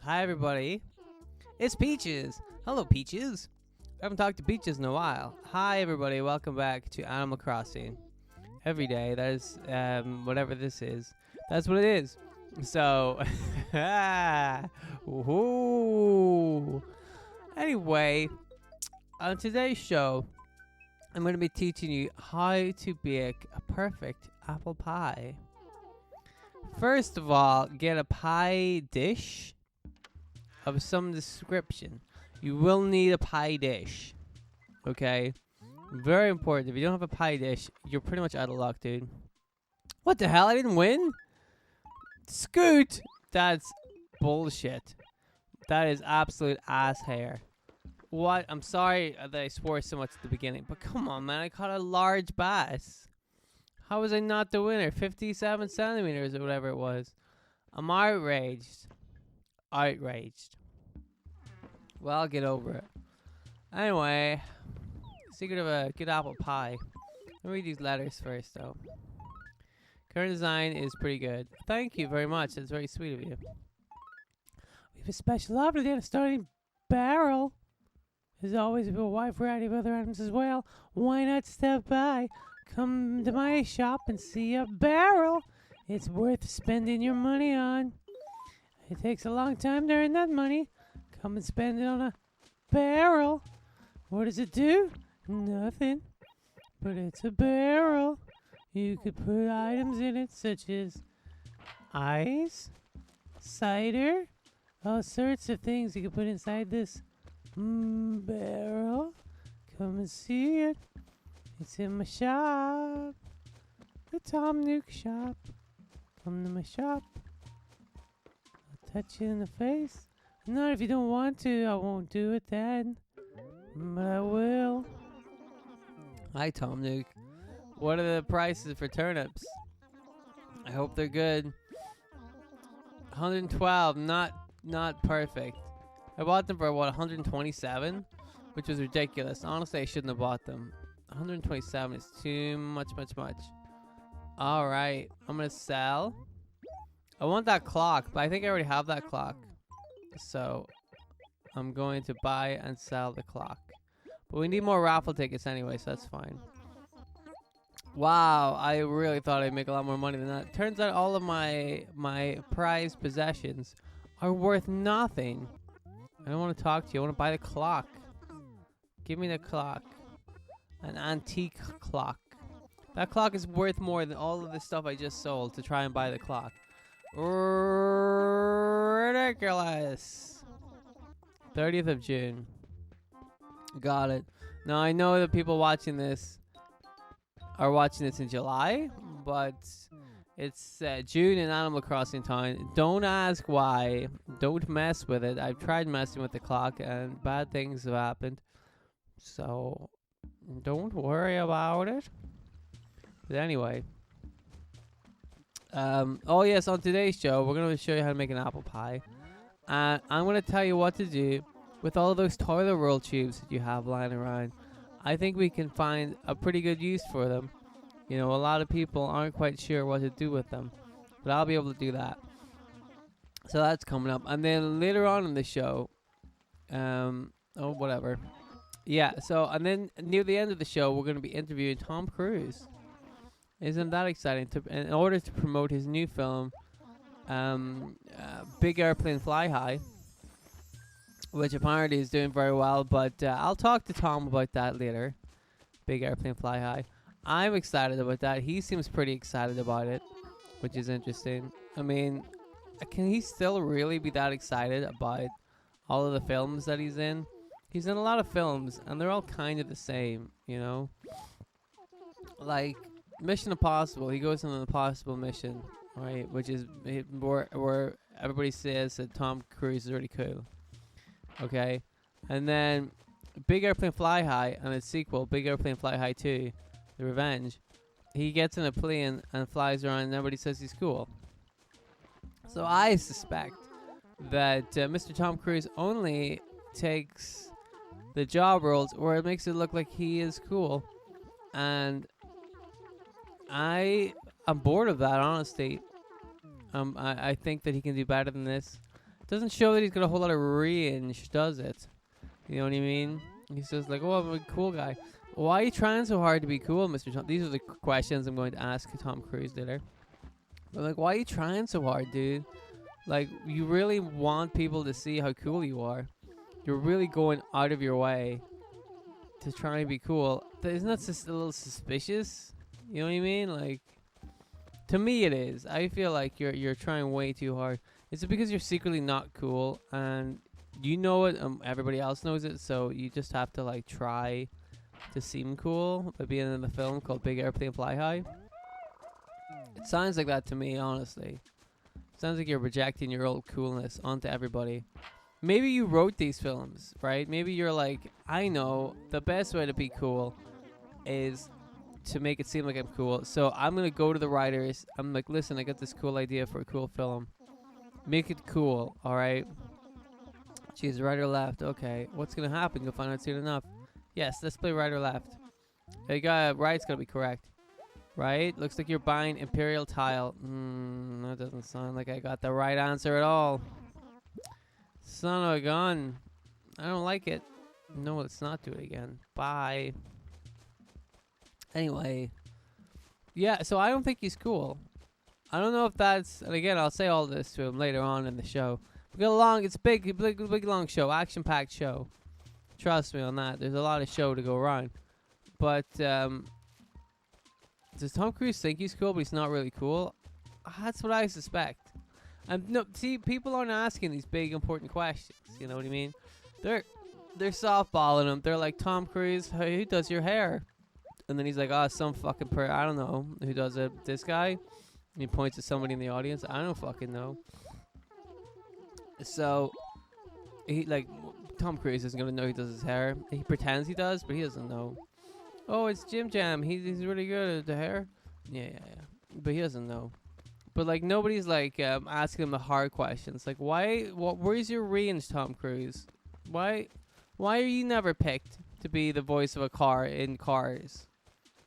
Hi, everybody. It's Peaches. Hello, Peaches. I haven't talked to Peaches in a while. Hi, everybody. Welcome back to Animal Crossing. Every day, that is, whatever this is, that's what it is. So, woohoo. Anyway, on today's show, I'm going to be teaching you how to bake a perfect apple pie. First of all, get a pie dish of some description. You will need a pie dish. Okay? Very important. If you don't have a pie dish, you're pretty much out of luck, dude. What the hell? I didn't win? Scoot! That's bullshit. That is absolute ass hair. What? I'm sorry that I swore so much at the beginning, but come on, man. I caught a large bass. How was I not the winner? 57 centimeters or whatever it was. I'm outraged. Outraged. Well, I'll get over it. Anyway, secret of a good apple pie. Let me read these letters first, though. Current design is pretty good. Thank you very much. That's very sweet of you. We have a special offer today, a starting barrel. There's always a wide variety of other items as well. Why not step by? Come to my shop and see a barrel. It's worth spending your money on. It takes a long time to earn that money. Come and spend it on a barrel. What does it do? Nothing. But it's a barrel. You could put items in it such as ice, cider, all sorts of things you could put inside this barrel. Come and see it. It's in my shop. The Tom Nook shop. Come to my shop. I'll touch you in the face. Not if you don't want to. I won't do it then. But I will. Hi, Tom Nook. What are the prices for turnips? I hope they're good. 112. Not perfect. I bought them for, what, 127? Which was ridiculous. Honestly, I shouldn't have bought them. 127 is too much. Alright, I'm gonna sell. I want that clock, but I think I already have that clock. So, I'm going to buy and sell the clock. But we need more raffle tickets anyway, so that's fine. Wow, I really thought I'd make a lot more money than that. Turns out all of my prized possessions are worth nothing. I don't want to talk to you. I want to buy the clock. Give me the clock. An antique clock. That clock is worth more than all of the stuff I just sold to try and buy the clock. Ridiculous. 30th of June. Got it. Now I know that people watching this are watching this in July, but it's June in Animal Crossing time. Don't ask why. Don't mess with it. I've tried messing with the clock and bad things have happened. So don't worry about it. But anyway. Oh yes, on today's show, we're going to show you how to make an apple pie. And I'm going to tell you what to do with all of those toilet roll tubes that you have lying around. I think we can find a pretty good use for them. You know, a lot of people aren't quite sure what to do with them. But I'll be able to do that. So that's coming up. And then later on in the show, whatever. Yeah, so, and then near the end of the show, we're going to be interviewing Tom Cruise. Isn't that exciting? In order to promote his new film, Big Airplane Fly High, which apparently is doing very well, but I'll talk to Tom about that later. Big Airplane Fly High. I'm excited about that. He seems pretty excited about it, which is interesting. I mean, can he still really be that excited about all of the films that he's in? He's in a lot of films, and they're all kind of the same, you know? Like Mission Impossible, he goes on an impossible mission, right? Which is where everybody says that Tom Cruise is really cool. Okay? And then Big Airplane Fly High and its sequel, Big Airplane Fly High 2, The Revenge, he gets in a plane and flies around and everybody says he's cool. So I suspect that Mr. Tom Cruise only takes the job roles where it makes it look like he is cool. And I'm bored of that, honestly. I think that he can do better than this. Doesn't show that he's got a whole lot of range, does it? You know what I mean? He's just like, oh, I'm a cool guy. Why are you trying so hard to be cool, Mr. Tom? These are the questions I'm going to ask Tom Cruise later. But like, why are you trying so hard, dude? Like, you really want people to see how cool you are. You're really going out of your way to try and be cool. Isn't that just a little suspicious? You know what I mean? Like, to me it is. I feel like you're trying way too hard. Is it because you're secretly not cool and you know it, everybody else knows it, so you just have to like try to seem cool by being in the film called Big Airplane Fly High? It sounds like that to me, honestly. It sounds like you're projecting your old coolness onto everybody. Maybe you wrote these films, right? Maybe you're like, I know the best way to be cool is to make it seem like I'm cool. So I'm going to go to the writers. I'm like, listen, I got this cool idea for a cool film. Make it cool, all right? Jeez, right or left. Okay, what's going to happen? You'll find out soon enough. Yes, let's play right or left. You got right's got to be correct. Right? Looks like you're buying Imperial Tile. That doesn't sound like I got the right answer at all. Son of a gun. I don't like it. No, let's not do it again. Bye. Anyway. Yeah, so I don't think he's cool. I don't know if that's... And again, I'll say all this to him later on in the show. We got a long... It's a big, long show. Action-packed show. Trust me on that. There's a lot of show to go around. But, does Tom Cruise think he's cool, but he's not really cool? That's what I suspect. No, see, people aren't asking these big, important questions. You know what I mean? They're softballing him. They're like, Tom Cruise, who does your hair? And then he's like, oh, some fucking I don't know who does it. This guy? And he points to somebody in the audience. I don't fucking know. So, Tom Cruise isn't gonna know he does his hair. He pretends he does, but he doesn't know. Oh, it's Jim Jam. He's really good at the hair. Yeah. But he doesn't know. But like nobody's like asking him the hard questions. Like where's your range, Tom Cruise? Why are you never picked to be the voice of a car in Cars?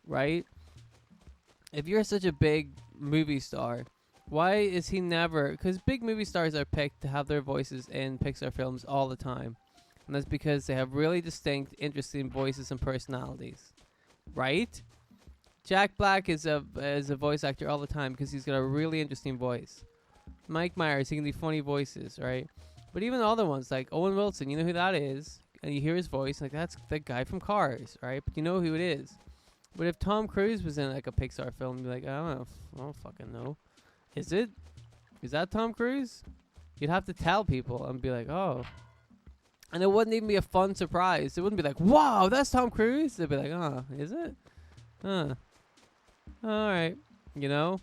Right? If you're such a big movie star, why is he never? Because big movie stars are picked to have their voices in Pixar films all the time. And that's because they have really distinct, interesting voices and personalities. Right? Jack Black is a voice actor all the time because he's got a really interesting voice. Mike Myers, he can do funny voices, right? But even the other ones, like Owen Wilson, you know who that is. And you hear his voice, like that's the guy from Cars, right? But you know who it is. But if Tom Cruise was in like a Pixar film, you'd be like, I don't fucking know. Is it? Is that Tom Cruise? You'd have to tell people and be like, oh. And it wouldn't even be a fun surprise. It wouldn't be like, wow, that's Tom Cruise. They'd be like, oh, is it? Huh. Alright. You know?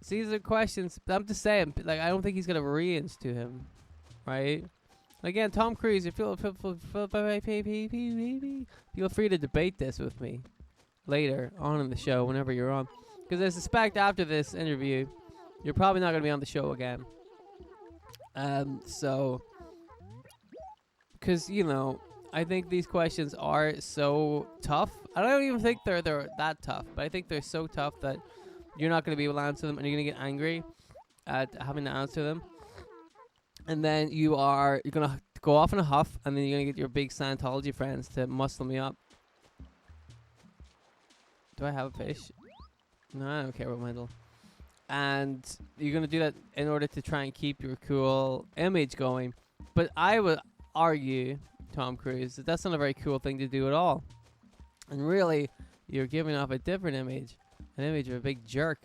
So these are questions. I'm just saying, like, I don't think he's got a range to him. Right? Again, Tom Cruise, feel free to debate this with me later on in the show, whenever you're on. Because I suspect after this interview, you're probably not going to be on the show again. Because, you know, I think these questions are so tough. I don't even think they're that tough, but I think they're so tough that you're not going to be able to answer them, and you're going to get angry at having to answer them. And then you're going to go off in a huff, and then you're going to get your big Scientology friends to muscle me up. Do I have a fish? No, I don't care about Wendell. And you're going to do that in order to try and keep your cool image going. But I would argue, Tom Cruise, that that's not a very cool thing to do at all. And really, you're giving off a different image. An image of a big jerk.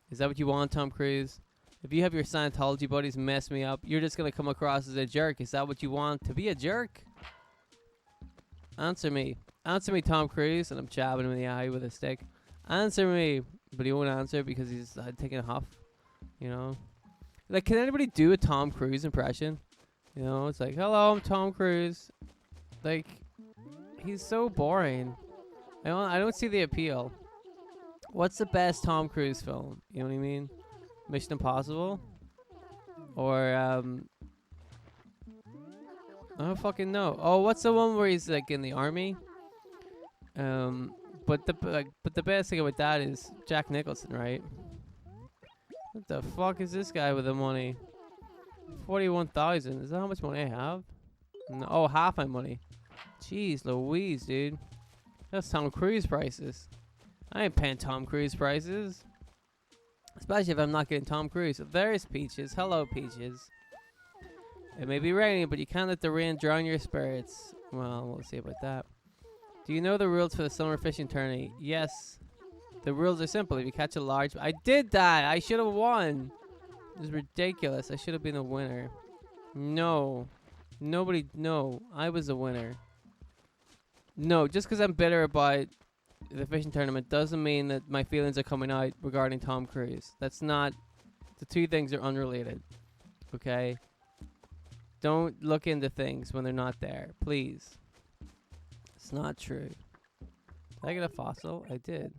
Is that what you want, Tom Cruise? If you have your Scientology buddies mess me up, you're just going to come across as a jerk. Is that what you want? To be a jerk? Answer me. Answer me, Tom Cruise. And I'm jabbing him in the eye with a stick. Answer me. But he won't answer because he's taking a huff. You know? Like, can anybody do a Tom Cruise impression? You know, it's like, hello, I'm Tom Cruise. Like, he's so boring. I don't see the appeal. What's the best Tom Cruise film? You know what I mean? Mission Impossible? Or, I don't fucking know. Oh, what's the one where he's, like, in the army? But the best thing about that is Jack Nicholson, right? What the fuck is this guy with the money? 41,000. Is that how much money I have? No, oh, half my money. Jeez Louise, dude. That's Tom Cruise prices. I ain't paying Tom Cruise prices. Especially if I'm not getting Tom Cruise. There's Peaches. Hello, Peaches. It may be raining, but you can't let the rain drown your spirits. Well, we'll see about that. Do you know the rules for the summer fishing tourney? Yes. The rules are simple. If you catch a large... I did that! I should have won! It was ridiculous. I should have been the winner. No. Nobody... No. I was the winner. No, just because I'm bitter about the fishing tournament doesn't mean that my feelings are coming out regarding Tom Cruise. That's not... The two things are unrelated. Okay? Don't look into things when they're not there. Please. It's not true. Did I get a fossil? I did.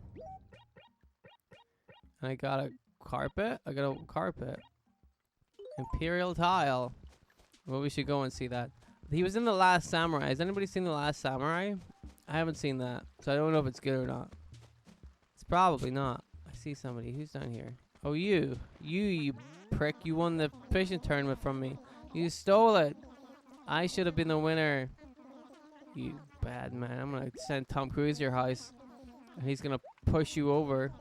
And I got a carpet? I got a carpet. Imperial tile. Well, we should go and see that. He was in The Last Samurai. Has anybody seen The Last Samurai? I haven't seen that. So I don't know if it's good or not. It's probably not. I see somebody. Who's down here? Oh, you. You prick. You won the fishing tournament from me. You stole it. I should have been the winner. You bad man. I'm going to send Tom Cruise to your house. And he's going to push you over.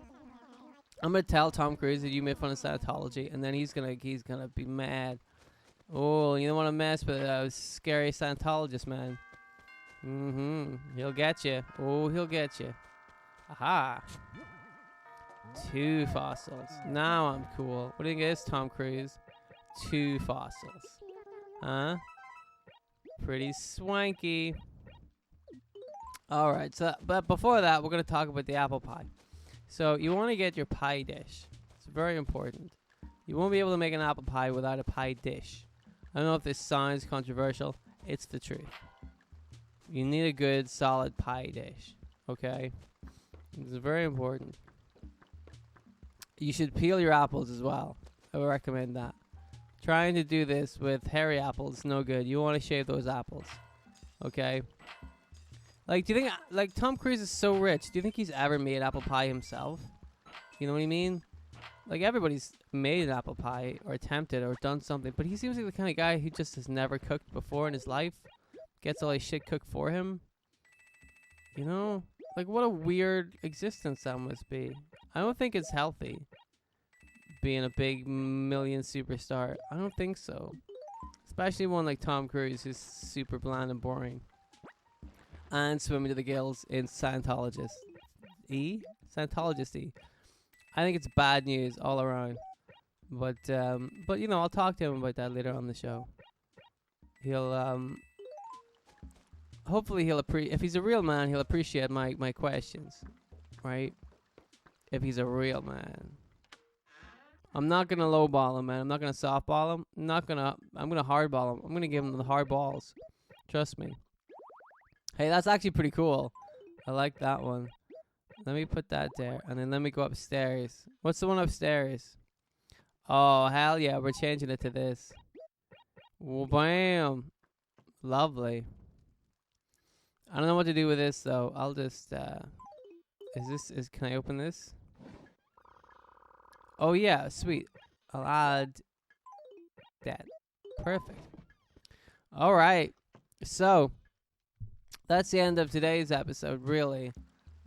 I'm going to tell Tom Cruise that you made fun of Scientology. And then he's gonna be mad. Oh, you don't want to mess with a scary Scientologist, man. He'll get you. Oh, he'll get you. Aha. 2 fossils. Now I'm cool. What do you think it is, Tom Cruise? 2 fossils. Huh? Pretty swanky. Alright, so but before that, we're going to talk about the apple pie. So you want to get your pie dish. It's very important. You won't be able to make an apple pie without a pie dish. I don't know if this sounds controversial. It's the truth. You need a good, solid pie dish. Okay? It's very important. You should peel your apples as well. I would recommend that. Trying to do this with hairy apples is no good. You want to shave those apples. Okay? Like, do you think, like, Tom Cruise is so rich. Do you think he's ever made apple pie himself? You know what I mean? Like, everybody's made an apple pie or attempted or done something. But he seems like the kind of guy who just has never cooked before in his life. Gets all his shit cooked for him. You know? Like, what a weird existence that must be. I don't think it's healthy. Being a big million superstar. I don't think so. Especially one like Tom Cruise who's super bland and boring. And swimming to the gills in Scientologist. Scientologist-y. I think it's bad news all around. But you know, I'll talk to him about that later on the show. He'll, hopefully he'll if he's a real man, he'll appreciate my questions. Right? If he's a real man. I'm not gonna lowball him, man. I'm not gonna softball him. I'm gonna hardball him. I'm gonna give him the hard balls. Trust me. Hey, that's actually pretty cool. I like that one. Let me put that there. And then let me go upstairs. What's the one upstairs? Oh, hell yeah. We're changing it to this. Well, bam. Lovely. I don't know what to do with this, though. I'll just, can I open this? Oh, yeah. Sweet. I'll add that. Perfect. All right. So, that's the end of today's episode, really.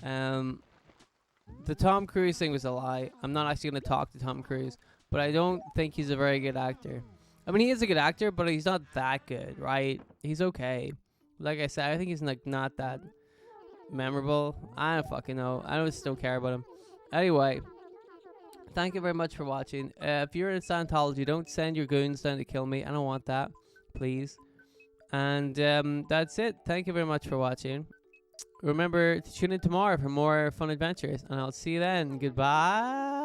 The Tom Cruise thing was a lie. I'm not actually going to talk to Tom Cruise, but I don't think he's a very good actor. I mean, he is a good actor, but he's not that good, right? He's okay. Like I said, I think he's like not that memorable. I don't fucking know. I just don't care about him. Anyway, thank you very much for watching. If you're in Scientology, don't send your goons down to kill me. I don't want that, please. And that's it. Thank you very much for watching. Remember to tune in tomorrow for more fun adventures. And I'll see you then. Goodbye.